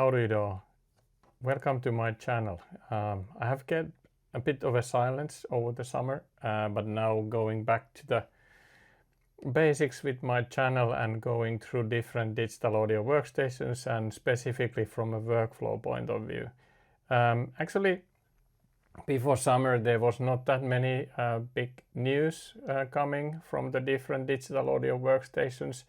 How do you do? Welcome to my channel. I have get a bit of a silence over the summer, but now going back to the basics with my channel and going through different digital audio workstations and specifically from a workflow point of view. Actually, before summer there was not that many big news coming from the different digital audio workstations.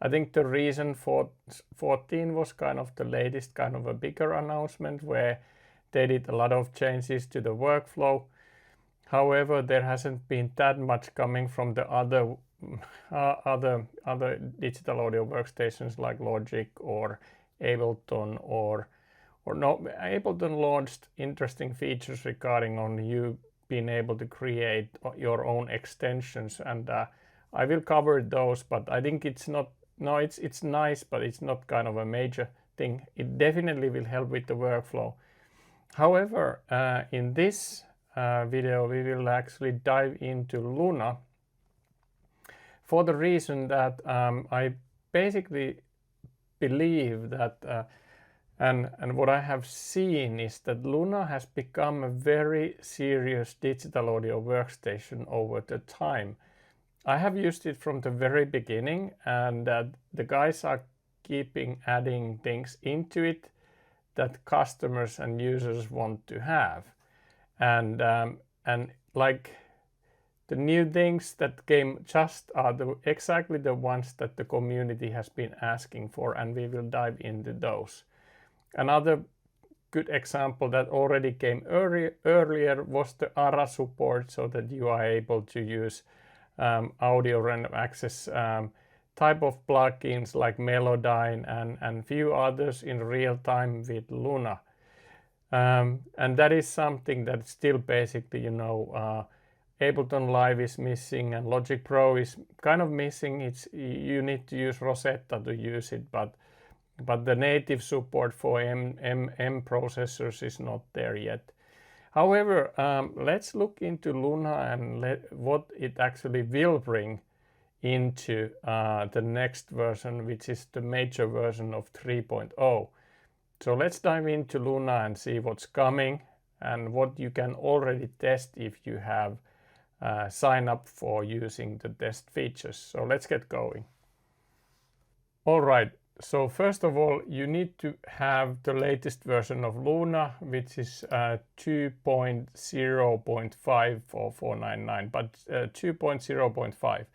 I think the reason for 14 was kind of the latest kind of a bigger announcement where they did a lot of changes to the workflow. However, there hasn't been that much coming from the other digital audio workstations like Logic or Ableton or no. Ableton launched interesting features regarding on you being able to create your own extensions, and I will cover those, but I think it's not. No, it's nice, but it's not kind of a major thing. It definitely will help with the workflow. However, in this video, we will actually dive into Luna for the reason that I basically believe that, and what I have seen is that Luna has become a very serious digital audio workstation over the time. I have used it from the very beginning, and the guys are keeping adding things into it that customers and users want to have, and like the new things that came just are exactly the ones that the community has been asking for, and we will dive into those. Another good example that already came earlier was the ARA support, so that you are able to use audio random access type of plugins like Melodyne and few others in real time with Luna, and that is something that still basically, Ableton Live is missing and Logic Pro is kind of missing. You need to use Rosetta to use it, but the native support for M processors is not there yet. However, let's look into Luna and what it actually will bring into the next version, which is the major version of 3.0. So let's dive into Luna and see what's coming and what you can already test if you have signed up for using the test features. So let's get going. All right. So first of all, you need to have the latest version of Luna, which is 2.0.5 or 499, but 2.0.5.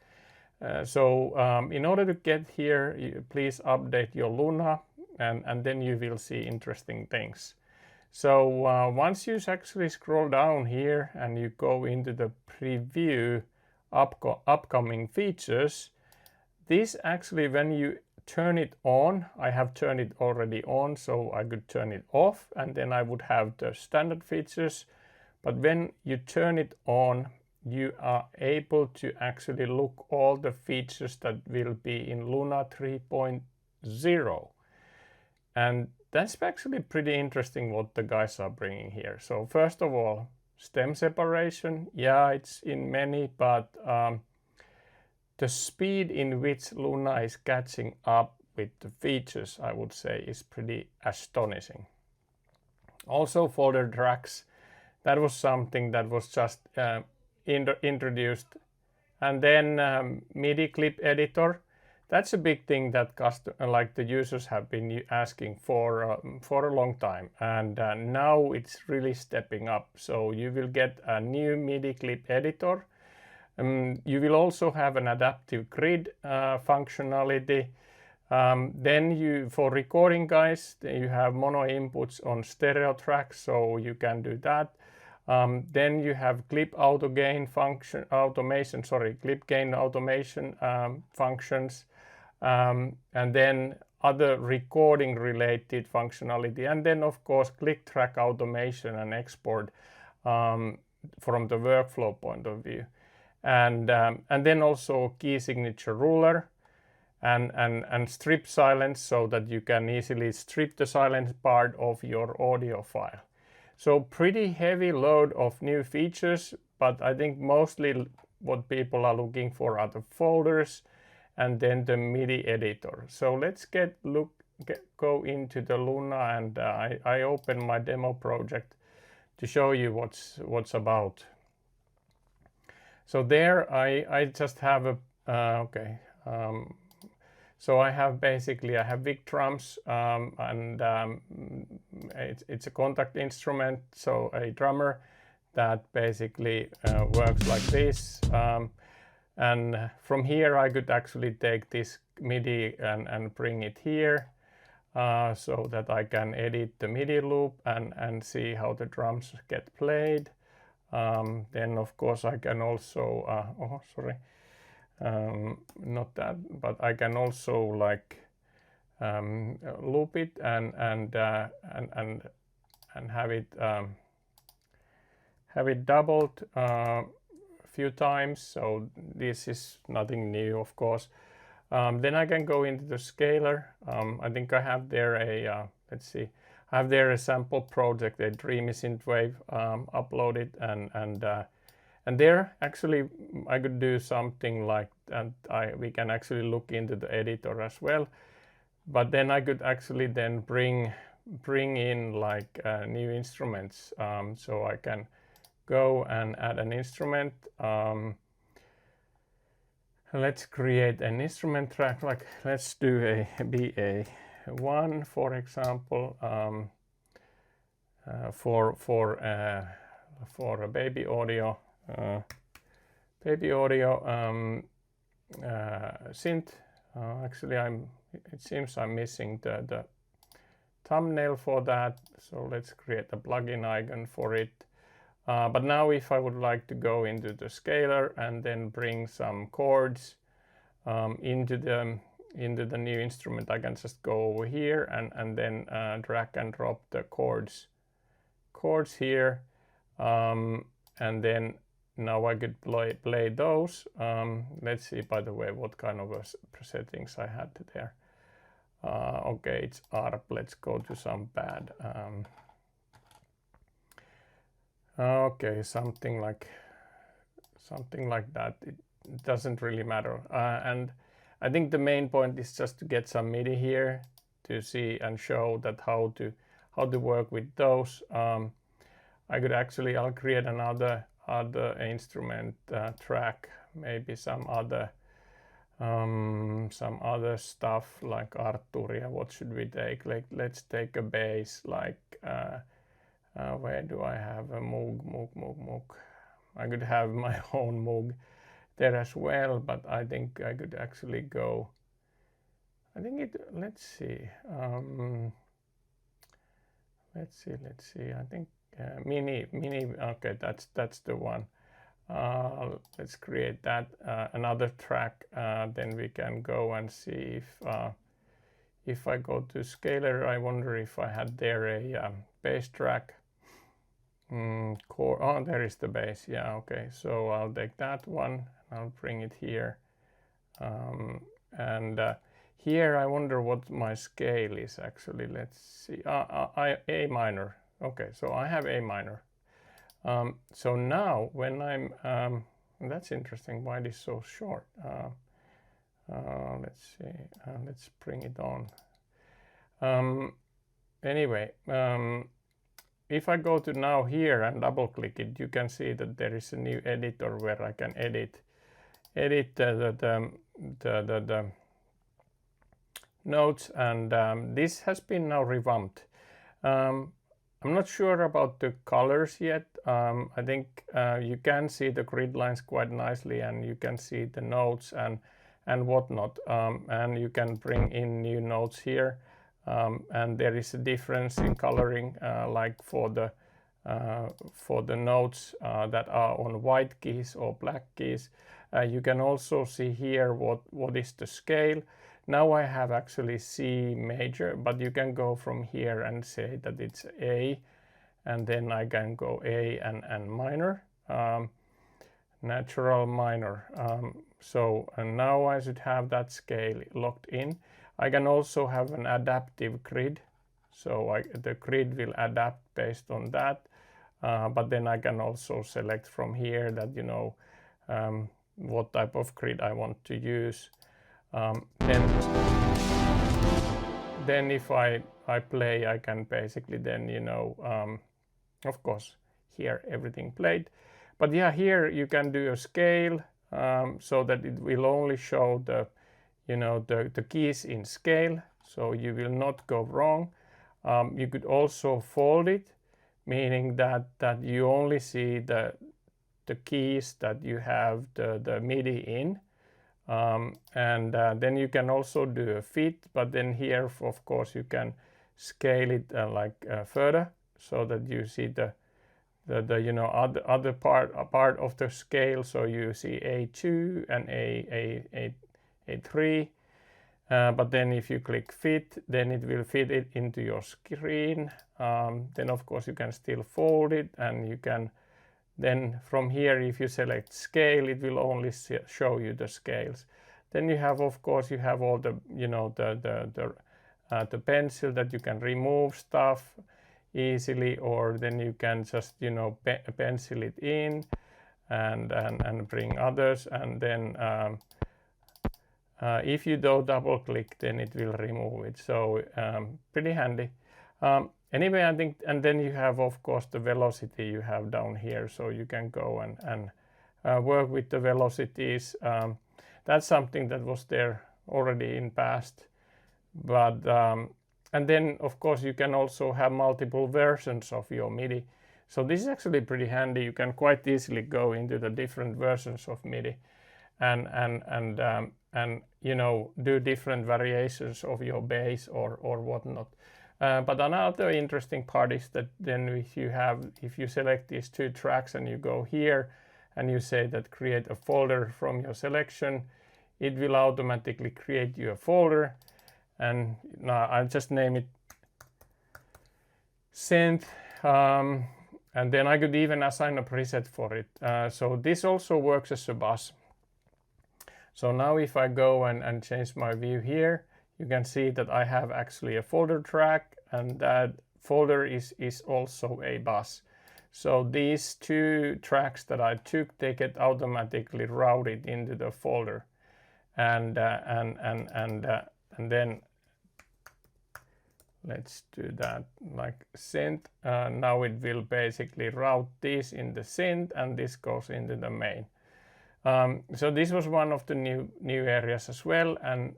So in order to get here, please update your Luna, and then you will see interesting things. So once you actually scroll down here and you go into the preview upcoming features, this actually, when you turn it on, I have turned it already on, so I could turn it off and then I would have the standard features. But when you turn it on, you are able to actually look all the features that will be in Luna 3.0, and that's actually pretty interesting what the guys are bringing here. So first of all, stem separation, yeah, it's in many, but the speed in which Luna is catching up with the features, I would say, is pretty astonishing. Also folder tracks, that was something that was just introduced. And then MIDI Clip Editor, that's a big thing that the users have been asking for a long time, and now it's really stepping up. So you will get a new MIDI Clip Editor. You will also have an adaptive grid functionality. Then for recording clips, you have mono inputs on stereo tracks, so you can do that. Then you have clip gain automation functions, and then other recording related functionality, and then of course click track automation and export from the workflow point of view. And then also key signature ruler and strip silence, so that you can easily strip the silence part of your audio file. So pretty heavy load of new features, but I think mostly what people are looking for are the folders and then the MIDI editor. So let's look go into the Luna and I open my demo project to show you what's about. So there I just have a so I have big drums, and it's a contact instrument, so a drummer that basically works like this. And from here I could actually take this MIDI and bring it here, so that I can edit the MIDI loop and see how the drums get played. Then of course I can also, not that, but I can also like loop it and have it doubled few times. So this is nothing new, of course. Then I can go into the scaler. I think I have there a let's see, I have there a sample project, a Dreamy Synthwave uploaded, and there actually I could do something like that. We can actually look into the editor as well, but then I could actually then bring in like new instruments. So I can go and add an instrument. Let's create an instrument track, like let's do a BA1 for example, for a baby audio synth. Actually it seems I'm missing the thumbnail for that, so let's create a plugin icon for it. But now if I would like to go into the scaler and then bring some chords into the new instrument, I can just go over here and then drag and drop the chords here, and then now I could play those. Let's see, by the way, what kind of settings I had there. Okay, it's ARP. Let's go to some bad. Okay, something like that. It doesn't really matter. And I think the main point is just to get some MIDI here to see and show that how to work with those. I could actually, I'll create another instrument track, maybe some other stuff like Arturia. What should we take? Like let's take a bass, like where do I have a Moog? I could have my own Moog there as well, but I think I could actually go. I think it. Let's see. Let's see. I think mini. Okay, that's the one. Let's create that another track. Then we can go and see if I go to scaler. I wonder if I had there a bass track. Oh, there is the bass. Yeah, okay. So I'll take that one. I'll bring it here. And here I wonder what my scale is actually. Let's see. A minor. Okay, so I have A minor. So now when I'm that's interesting. Why it is so short? Let's see. Let's bring it on. Anyway, if I go to now here and double click it, you can see that there is a new editor where I can edit the notes, and this has been now revamped. I'm not sure about the colors yet. I think you can see the grid lines quite nicely, and you can see the notes and whatnot, and you can bring in new notes here. And there is a difference in coloring, like for the notes that are on white keys or black keys. You can also see here what is the scale. Now I have actually C major, but you can go from here and say that it's A, and then I can go A and minor, natural minor. And now I should have that scale locked in. I can also have an adaptive grid, so the grid will adapt based on that, but then I can also select from here that, you know, what type then if I play, I can basically then, you know, of course hear everything played. But yeah, here you can do a scale so that it will only show the, you know, the keys in scale, so you will not go wrong. You could also fold it, meaning that you only see the keys that you have the MIDI in. And then you can also do a fit, but then here of course you can scale it further, so that you see the you know other part of the scale. So you see A2 and A3, but then if you click fit, then it will fit it into your screen. Then of course you can still fold it, and you can then from here, if you select scale, it will only show you the scales. Then you have, of course, you have all the, you know, the pencil that you can remove stuff easily, or then you can just, you know, pencil it in and bring others, and then if you do double click, then it will remove it. So pretty handy. Anyway, I think, and then you have, of course, the velocity you have down here, so you can go and work with the velocities. That's something that was there already in past, but and then of course you can also have multiple versions of your MIDI. So this is actually pretty handy. You can quite easily go into the different versions of MIDI and you know, do different variations of your bass or whatnot. But another interesting part is that then if you select these two tracks and you go here and you say that create a folder from your selection, it will automatically create you a folder. And now I'll just name it synth, and then I could even assign a preset for it. So this also works as a bus. So now if I go and change my view here, you can see that I have actually a folder track, and that folder is also a bus. So these two tracks that I took, they get automatically routed into the folder, and then let's do that like synth. Now it will basically route this in the synth, and this goes into the main. So this was one of the new areas as well, and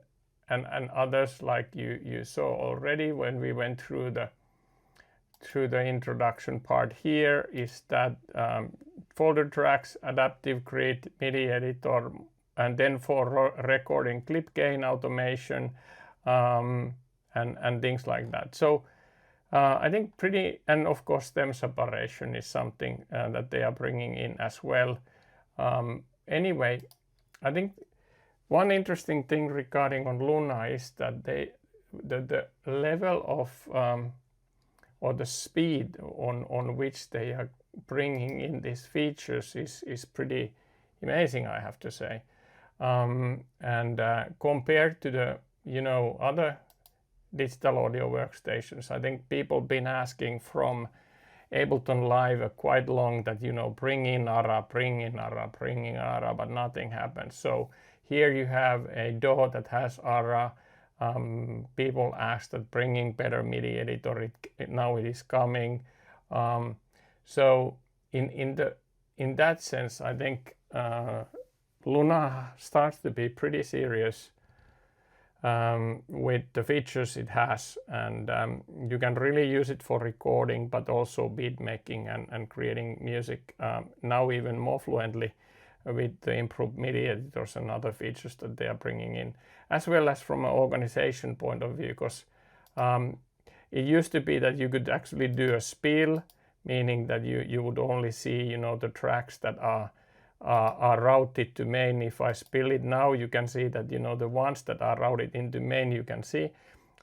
others like you saw already when we went through the introduction part here is that folder tracks, adaptive grid, MIDI editor, and then for recording clip gain automation, and things like that. So I think pretty, and of course stem separation is something that they are bringing in as well. Anyway, I think one interesting thing regarding on Luna is that the level of or the speed on which they are bringing in these features is pretty amazing, I have to say. And compared to the, you know, other digital audio workstations, I think people been asking from Ableton Live quite long that, you know, bring in ARA, but nothing happens. So here you have a DAW that has ARA. People asked that bringing better MIDI editor. Now it is coming. So in that sense, I think Luna starts to be pretty serious with the features it has, and you can really use it for recording, but also beat making and creating music now even more fluently with the improved MIDI editors and other features that they are bringing in, as well as from an organization point of view, because it used to be that you could actually do a spill, meaning that you would only see, you know, the tracks that are routed to main. If I spill it now, you can see that, you know, the ones that are routed into main you can see.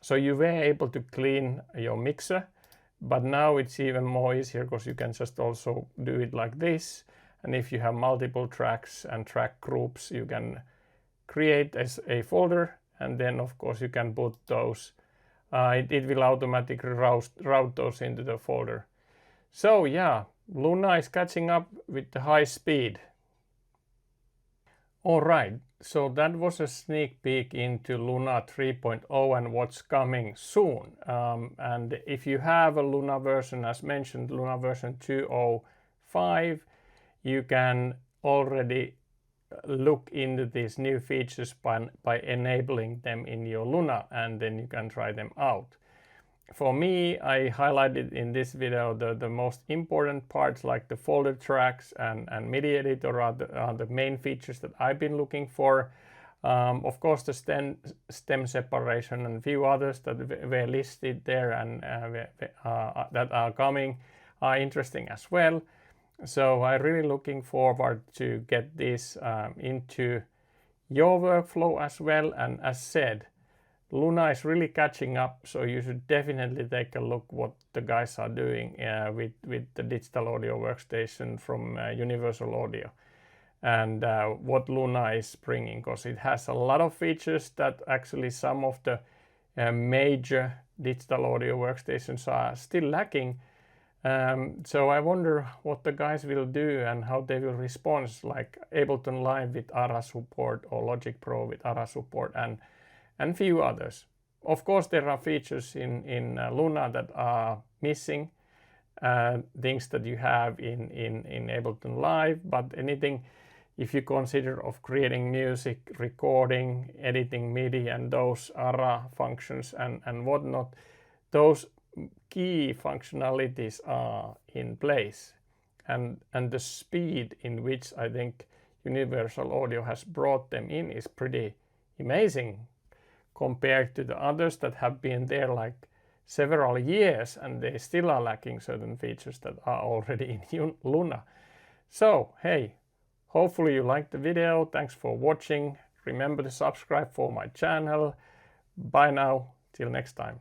So you were able to clean your mixer, but now it's even more easier because you can just also do it like this. And if you have multiple tracks and track groups, you can create a folder, and then of course you can put those. It will automatically route those into the folder. So yeah, Luna is catching up with the high speed. All right, so that was a sneak peek into Luna 3.0 and what's coming soon. And if you have a Luna version, as mentioned, Luna version 2.05, you can already look into these new features by enabling them in your Luna, and then you can try them out. For me, I highlighted in this video the most important parts, like the folder tracks and MIDI editor are the main features that I've been looking for. Of course, the stem separation and a few others that were listed there and that are coming are interesting as well. So I'm really looking forward to get this into your workflow as well. And as said, Luna is really catching up, so you should definitely take a look what the guys are doing with the Digital Audio Workstation from Universal Audio, and what Luna is bringing, because it has a lot of features that actually some of the major Digital Audio Workstations are still lacking. So I wonder what the guys will do and how they will respond, like Ableton Live with ARA support or Logic Pro with ARA support and few others. Of course, there are features in Luna that are missing, things that you have in Ableton Live, but anything, if you consider of creating music, recording, editing MIDI and those ARA functions and whatnot, those key functionalities are in place. And the speed in which I think Universal Audio has brought them in is pretty amazing, compared to the others that have been there like several years and they still are lacking certain features that are already in Luna. So hey, hopefully you liked the video. Thanks for watching. Remember to subscribe for my channel. Bye now, till next time.